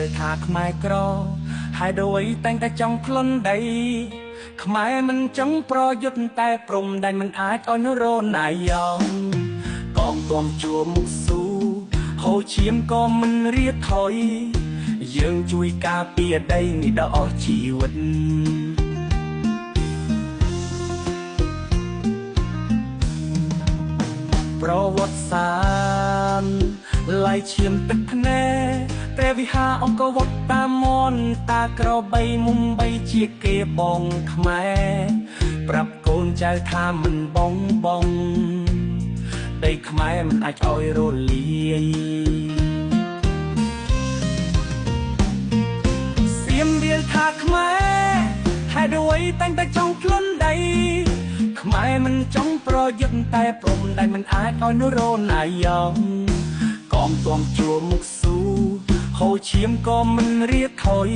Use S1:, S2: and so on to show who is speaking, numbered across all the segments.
S1: លថាខ្មែរក្រហើយដោយតែងតែចង់ខ្លួនដីខ្មែរមិនចង់ប្រយុទ្ធតែព្រំដែនមិនអាចឲ្យនរណាយ៉ងកងទ័ពជួមុខស៊ូហូឈាមក៏មិនរៀតថយយើងជួយការពារដីនេះដល់អស់ជីវិតប្រវត្តិសាស្ត្រឡាយឈាមទឹកភ្នែកព្រះវិហារអង្គរវត្តតាមនតាក្របីមុំបីជាគេបងខ្មែរប្រាប់កូនចៅថាមិនបងដីខ្មែរមិនអាចឲ្យរលាយសៀមរាលថាខ្មែរហើយដូចតែងតែចង់ខ្លួនដីខ្មែរមិនចង់ប្រយុទ្ធតែព្រំដែនមិនអាចឲ្យនរណាយ៉ងកងទ័ពជួមុខស៊ូហូឈាមក៏មិនរៀតថយ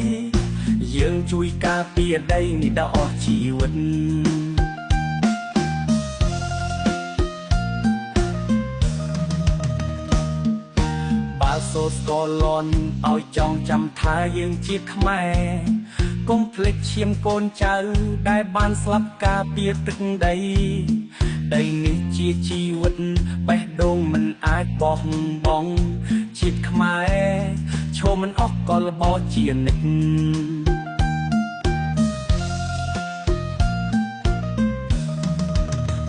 S1: យើងជួយការពារដីនេះដល់អស់ជីវិតបើសូស្គាល់លន់ឲ្យចងចាំថាយើងជាខ្មែរកុំភ្លេចឈាមកូនចៅដែលបានស្លាប់ការពារទឹកដីដីនេះជាជីវិតបេះដូងមិនអាចបោះបង់ជាតិខ្មែរឈរមិនអស់កលបោជានិច្ច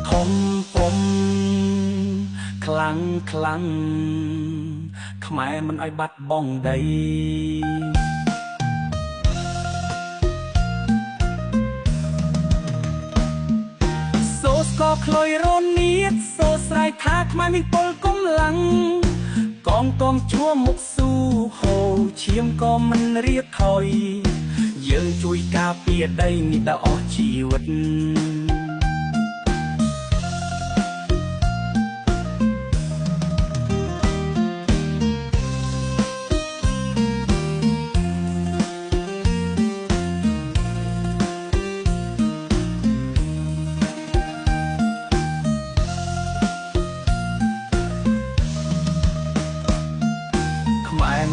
S1: ខំពុំខ្លាំងខ្មែរមិនឲ្យបាត់បង់ដីសូស្ក៏ខ្លុយរនៀតសូស្រ័យថាខ្មែរមានពលកម្លាំងកងទ័ពជួមុខស៊ូហូឈាមក៏មិនរៀតថយយើងជួយការពារដីនេះដល់អស់ជីវិត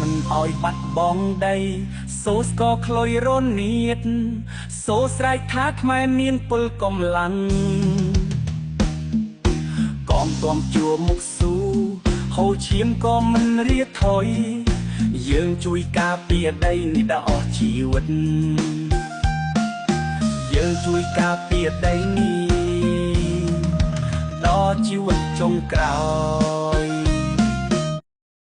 S1: មិនឲ្យបាត់បង់ដីសូស្ក៏ខ្លុយរនៀតសូស្រែកថាខ្មែរមានពលកម្លាំងកងទ័ពជួមុខស៊ូហូឈាមក៏មិនរៀតថយយើងជួយការពារដីនេះដល់អស់ជីវិតយើងជួយការពារដីនេះដល់ជីវិតចុងក្រោយ